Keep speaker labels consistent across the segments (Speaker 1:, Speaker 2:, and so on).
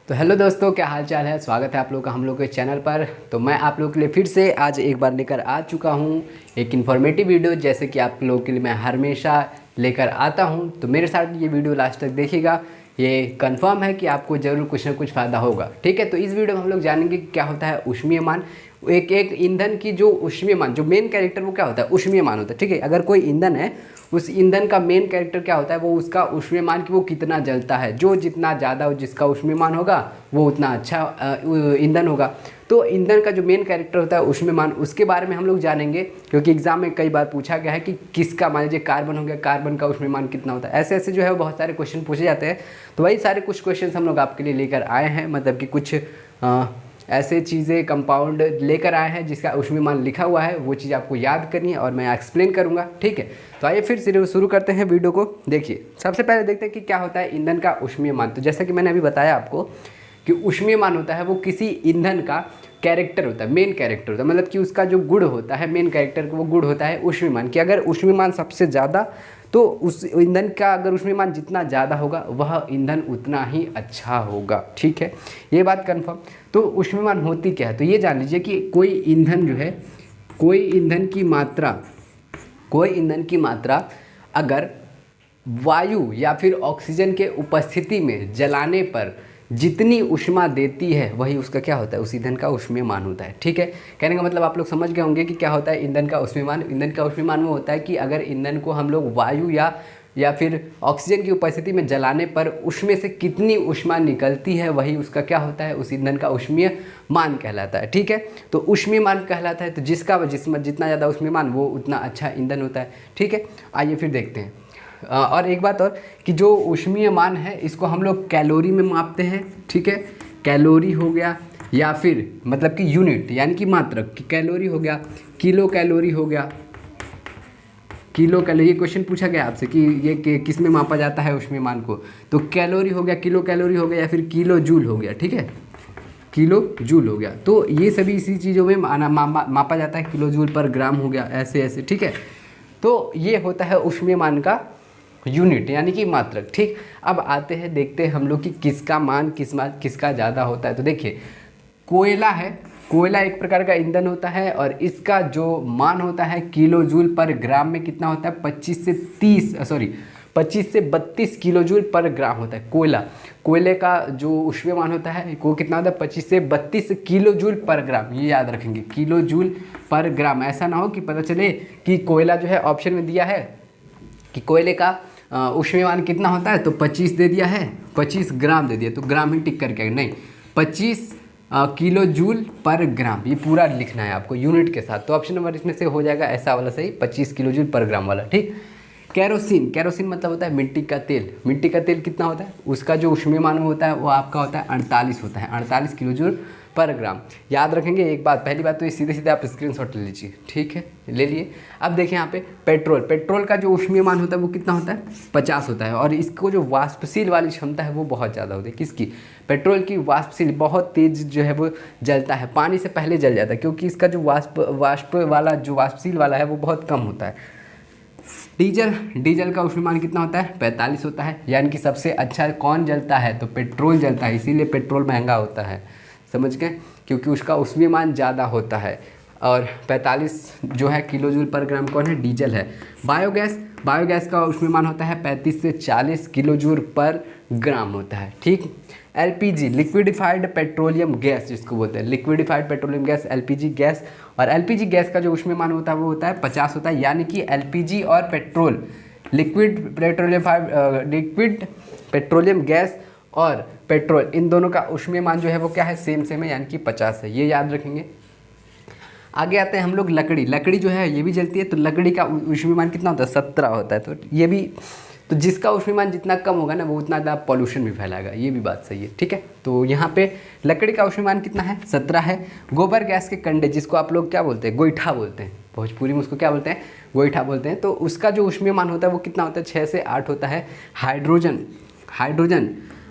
Speaker 1: तो हेलो दोस्तों, क्या हाल चाल है। स्वागत है आप लोग का हम लोग के चैनल पर। तो मैं आप लोगों के लिए फिर से आज एक बार लेकर आ चुका हूँ एक इन्फॉर्मेटिव वीडियो, जैसे कि आप लोगों के लिए मैं हमेशा लेकर आता हूँ। तो मेरे साथ ये वीडियो लास्ट तक देखिएगा, ये कंफर्म है कि आपको ज़रूर कुछ ना कुछ फ़ायदा होगा। ठीक है, तो इस वीडियो में हम लोग जानेंगे कि क्या होता है ऊष्मीयमान। एक ईंधन की जो ऊष्मीयमान, जो मेन कैरेक्टर वो क्या होता है, ऊष्मीयमान होता है। ठीक है, अगर कोई ईंधन है, उस ईंधन का मेन कैरेक्टर क्या होता है, वो उसका ऊष्मीयमान कि वो कितना जलता है। जो जितना ज़्यादा जिसका ऊष्मीयमान होगा वो उतना अच्छा ईंधन होगा। तो ईंधन का जो मेन कैरेक्टर होता है ऊष्मीयमान, उसके बारे में हम लोग जानेंगे, क्योंकि एग्जाम में कई बार पूछा गया है कि किसका, मान लीजिए कार्बन हो गया, कार्बन का ऊष्मीयमान कितना होता है। ऐसे ऐसे जो है बहुत सारे क्वेश्चन पूछे जाते हैं। तो वही सारे कुछ क्वेश्चन हम लोग आपके लिए लेकर आए हैं, मतलब कि कुछ ऐसे चीज़ें कंपाउंड लेकर आए हैं जिसका ऊष्मीयमान लिखा हुआ है। वो चीज़ आपको याद करनी है और मैं एक्सप्लेन करूंगा। ठीक है, तो आइए फिर शुरू करते हैं वीडियो को। देखिए, सबसे पहले देखते हैं कि क्या होता है ईंधन का ऊष्मीयमान। तो जैसा कि मैंने अभी बताया आपको कि ऊष्मीयमान होता है वो किसी ईंधन का कैरेक्टर होता है, मेन कैरेक्टर होता है, मतलब कि उसका जो गुण होता है, मेन कैरेक्टर वो गुण होता है ऊष्मीयमान। कि अगर ऊष्मीयमान सबसे ज़्यादा, तो उस ईंधन का अगर ऊष्मीयमान जितना ज़्यादा होगा वह ईंधन उतना ही अच्छा होगा। ठीक है, ये बात कन्फर्म। तो ऊष्मीयमान होती क्या है, तो ये जान लीजिए कि कोई ईंधन जो है, कोई ईंधन की मात्रा अगर वायु या फिर ऑक्सीजन के उपस्थिति में जलाने पर जितनी ऊष्मा देती है वही उसका क्या होता है, उस ईंधन का ऊष्मीयमान होता है। ठीक है, कहने का मतलब आप लोग समझ गए होंगे कि क्या होता है ईंधन का ऊष्मीयमान। ईंधन का ऊष्मीयमान वो होता है कि अगर ईंधन को हम लोग वायु या फिर ऑक्सीजन की उपस्थिति में जलाने पर उसमें से कितनी ऊष्मा निकलती है वही उसका क्या होता है, उस ईंधन का ऊष्मीयमान कहलाता है। ठीक है, तो ऊष्मीयमान कहलाता है, तो जिसमें जितना ज़्यादा ऊष्मीयमान वो उतना अच्छा ईंधन होता है। ठीक है, आइए फिर देखते हैं। और एक बात और कि जो ऊष्मीयमान है इसको हम लोग कैलोरी में मापते हैं। ठीक है, कैलोरी हो गया या फिर मतलब कि यूनिट यानी कि मात्रक, कि कैलोरी हो गया, किलो कैलोरी हो गया, किलो कैलोरी। ये क्वेश्चन पूछा गया आपसे कि ये किस में मापा जाता है ऊष्मीयमान को, तो कैलोरी हो गया, किलो कैलोरी हो गया या फिर किलो जूल हो गया। ठीक है, किलो जूल हो गया। तो ये सभी इसी चीज़ों में मापा जाता है, किलो जूल पर ग्राम हो गया, ऐसे ऐसे। ठीक है, तो ये होता है ऊष्मीयमान का यूनिट यानी कि मात्रक। ठीक, अब आते हैं, देखते हैं हम लोग कि किसका मान किसका ज़्यादा होता है। तो देखिए, कोयला है, कोयला एक प्रकार का ईंधन होता है और इसका जो मान होता है किलो जूल पर ग्राम में कितना होता है, 25 से 32 किलो जूल पर ग्राम होता है। कोयले का जो ऊष्मीयमान होता है वो कितना होता है, 25 से 32 किलो जूल पर ग्राम। ये याद रखेंगे, किलो जूल पर ग्राम। ऐसा ना हो कि पता चले कि कोयला जो है ऑप्शन में दिया है कि कोयले का ऊष्मीयमान कितना होता है, तो 25 दे दिया है, 25 ग्राम दे दिया, तो ग्राम ही टिक करके, नहीं 25 किलो जूल पर ग्राम, ये पूरा लिखना है आपको यूनिट के साथ। तो ऑप्शन नंबर इसमें से हो जाएगा ऐसा वाला सही, 25 किलो जूल पर ग्राम वाला। ठीक, कैरोसिन मतलब होता है मिट्टी का तेल। मिट्टी का तेल कितना होता है, उसका जो ऊष्मीयमान होता है वो आपका होता है 48 होता है, 48 किलो जूल पर ग्राम। याद रखेंगे एक बात, पहली बात तो ये सीधे आप स्क्रीनशॉट ले लीजिए। ठीक है, ले लिए। अब देखिए यहाँ पे पेट्रोल का जो ऊष्मीयमान होता है वो कितना होता है, 50 होता है। और इसको जो वाष्पशील वाली क्षमता है वो बहुत ज़्यादा होती है। किसकी, पेट्रोल की वाष्पशील, बहुत तेज जो है वो जलता है, पानी से पहले जल जाता है, क्योंकि इसका जो वाष्पशील वाला है वो बहुत कम होता है। डीजल का ऊष्मीयमान कितना होता है, 45 होता है। यानी कि सबसे अच्छा कौन जलता है, तो पेट्रोल जलता है, इसीलिए पेट्रोल महंगा होता है। समझ गए, क्योंकि उसका ऊष्मीयमान ज़्यादा होता है। और 45 जो है किलो जूल पर ग्राम कौन है, डीजल है। बायोगैस का ऊष्मीयमान होता है 35 से 40 किलो जूल पर ग्राम होता है। ठीक, एलपीजी, लिक्विडिफाइड पेट्रोलियम गैस जिसको बोलते हैं, liquefied petroleum gas, LPG gas. और एलपीजी गैस का जो ऊष्मीयमान होता है वो होता है 50 होता है। यानी कि एलपीजी और पेट्रोल, लिक्विड पेट्रोलियम गैस और पेट्रोल, इन दोनों का ऊष्मीयमान जो है वो क्या है, सेम है, यानी कि 50 है। ये याद रखेंगे। आगे आते हैं हम लोग, लकड़ी जो है ये भी जलती है। तो लकड़ी का ऊष्मीयमान कितना होता है, 17 होता है। तो ये भी, तो जिसका ऊष्मीयमान जितना कम होगा ना वो उतना ज़्यादा पॉल्यूशन भी फैलाएगा, ये भी बात सही है। ठीक है, तो यहाँ पे लकड़ी का ऊष्मीयमान कितना है, 17 है। गोबर गैस के कंडे, जिसको आप लोग क्या बोलते हैं, गोईठा बोलते हैं, भोजपुरी में उसको क्या बोलते हैं, गोईठा बोलते हैं। तो उसका जो ऊष्मीयमान होता है वो कितना होता है, 6 से 8 होता है।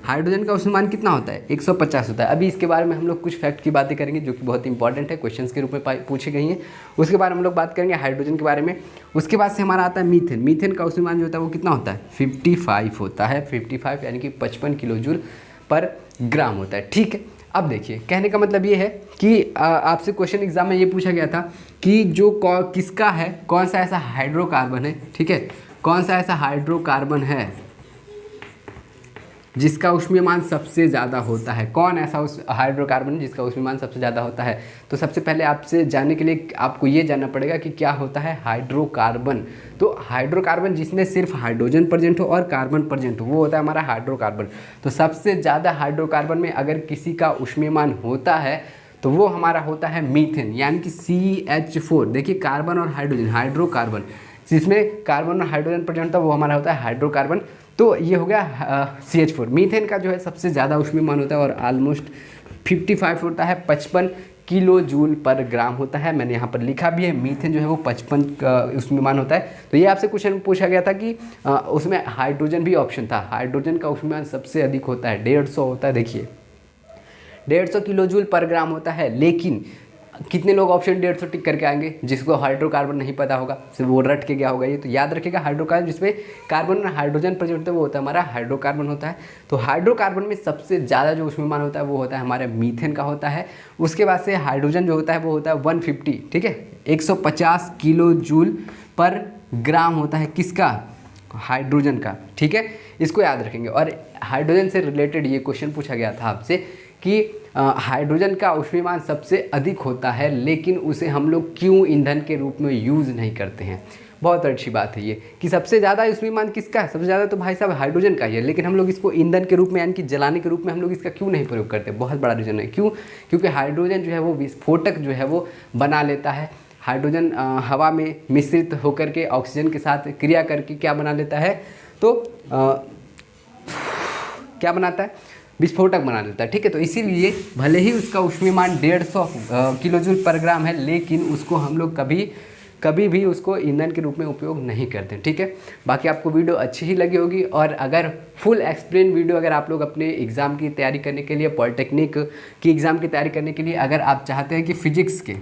Speaker 1: हाइड्रोजन का ऊष्मीयमान कितना होता है, 150 होता है। अभी इसके बारे में हम लोग कुछ फैक्ट की बातें करेंगे जो कि बहुत इंपॉर्टेंट है, क्वेश्चंस के रूप में पूछी गई हैं। उसके बारे में हम लोग बात करेंगे हाइड्रोजन के बारे में। उसके बाद से हमारा आता है मीथेन का ऊष्मीयमान जो होता है वो कितना होता है, 55 होता है। 55 यानी कि 55 किलो जूल पर ग्राम होता है। ठीक है, अब देखिए कहने का मतलब ये है कि आपसे क्वेश्चन एग्जाम में ये पूछा गया था कि जो किसका है, कौन सा ऐसा हाइड्रोकार्बन है, ठीक है, कौन सा ऐसा हाइड्रोकार्बन है जिसका ऊष्मीयमान सबसे ज़्यादा होता है, कौन ऐसा उस हाइड्रोकार्बन है जिसका ऊष्मीयमान सबसे ज़्यादा होता है। तो सबसे पहले आपसे जानने के लिए आपको ये जानना पड़ेगा कि क्या होता है हाइड्रोकार्बन। तो हाइड्रोकार्बन जिसमें सिर्फ हाइड्रोजन प्रेजेंट हो और कार्बन प्रेजेंट हो वो होता है हमारा हाइड्रोकार्बन। तो सबसे ज़्यादा हाइड्रोकार्बन में अगर किसी का ऊष्मीयमान होता है तो वो हमारा होता है मीथेन, यानी कि CH4। देखिए कार्बन और हाइड्रोजन, हाइड्रोकार्बन जिसमें कार्बन और हाइड्रोजन प्रेजेंट था वो हमारा होता है हाइड्रोकार्बन। तो ये हो गया CH4। मीथेन का जो है सबसे ज़्यादा ऊष्मीयमान होता है और ऑलमोस्ट 55 होता है, 55 किलो जूल पर ग्राम होता है। मैंने यहाँ पर लिखा भी है, मीथेन जो है वो 55 ऊष्मीयमान होता है। तो ये आपसे क्वेश्चन पूछा गया था कि उसमें हाइड्रोजन भी ऑप्शन था, हाइड्रोजन का ऊष्मीयमान सबसे अधिक होता है, 150 होता है। देखिए 150 किलो जूल पर ग्राम होता है, लेकिन कितने लोग ऑप्शन 150 टिक करके आएंगे, जिसको हाइड्रोकार्बन नहीं पता होगा सिर्फ वो रट के गया होगा। ये तो याद रखिएगा, हाइड्रोकार्बन जिसमें कार्बन और हाइड्रोजन प्रेजेंट होता है वो होता है हमारा हाइड्रोकार्बन होता है। तो हाइड्रोकार्बन में सबसे ज़्यादा जो ऊष्मीयमान होता है वो होता है हमारे मीथेन का होता है। उसके बाद से हाइड्रोजन जो होता है वो होता है 150, ठीक है, 150 किलो जूल पर ग्राम होता है किसका, हाइड्रोजन का। ठीक है, इसको याद रखेंगे। और हाइड्रोजन से रिलेटेड ये क्वेश्चन पूछा गया था आपसे कि हाइड्रोजन का ऊष्मीयमान सबसे अधिक होता है, लेकिन उसे हम लोग क्यों ईंधन के रूप में यूज़ नहीं करते हैं। बहुत अच्छी बात है ये कि सबसे ज़्यादा ऊष्मीयमान किसका है, सबसे ज़्यादा तो भाई साहब हाइड्रोजन का ही है, लेकिन हम लोग इसको ईंधन के रूप में यानी कि जलाने के रूप में हम लोग इसका क्यों नहीं प्रयोग करते। बहुत बड़ा रीज़न है क्यों, क्योंकि हाइड्रोजन जो है वो विस्फोटक जो है वो बना लेता है। हाइड्रोजन हवा में मिश्रित होकर के ऑक्सीजन के साथ क्रिया करके क्या बना लेता है, तो क्या बनाता है, विस्फोटक बना लेता है। ठीक है, तो इसीलिए भले ही उसका ऊष्मीयमान 150 किलो जूल पर ग्राम है, लेकिन उसको हम लोग कभी भी उसको ईंधन के रूप में उपयोग नहीं करते। ठीक है, बाकी आपको वीडियो अच्छी ही लगी होगी। और अगर फुल एक्सप्लेन वीडियो अगर आप लोग अपने एग्ज़ाम की तैयारी करने के लिए, पॉलिटेक्निक की एग्ज़ाम की तैयारी करने के लिए अगर आप चाहते हैं कि फिजिक्स के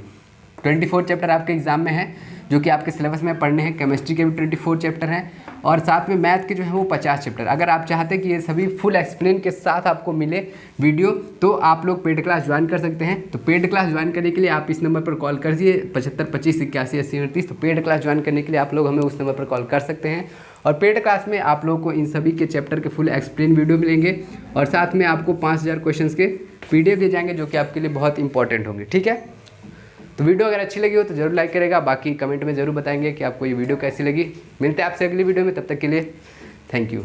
Speaker 1: 24 चैप्टर आपके एग्ज़ाम में हैं जो कि आपके सिलेबस में पढ़ने हैं, केमिस्ट्री के भी 24 चैप्टर हैं और साथ में मैथ के जो है वो 50 चैप्टर, अगर आप चाहते हैं कि ये सभी फुल एक्सप्लेन के साथ आपको मिले वीडियो तो आप लोग पेड क्लास ज्वाइन कर सकते हैं। तो पेड क्लास ज्वाइन करने के लिए आप इस नंबर पर कॉल कर दीजिए 75 25 81 80 29। तो पेड क्लास ज्वाइन करने के लिए आप लोग हमें उस नंबर पर कॉल कर सकते हैं और पेड क्लास में आप लोगों को इन सभी के चैप्टर के फुल एक्सप्लेन वीडियो मिलेंगे और साथ में आपको 5000 क्वेश्चन के PDF दिए जाएंगे जो कि आपके लिए बहुत इंपॉर्टेंट होंगे। ठीक है, तो वीडियो अगर अच्छी लगी हो तो जरूर लाइक करेगा, बाकी कमेंट में ज़रूर बताएंगे कि आपको ये वीडियो कैसी लगी। मिलते हैं आपसे अगली वीडियो में, तब तक के लिए थैंक यू।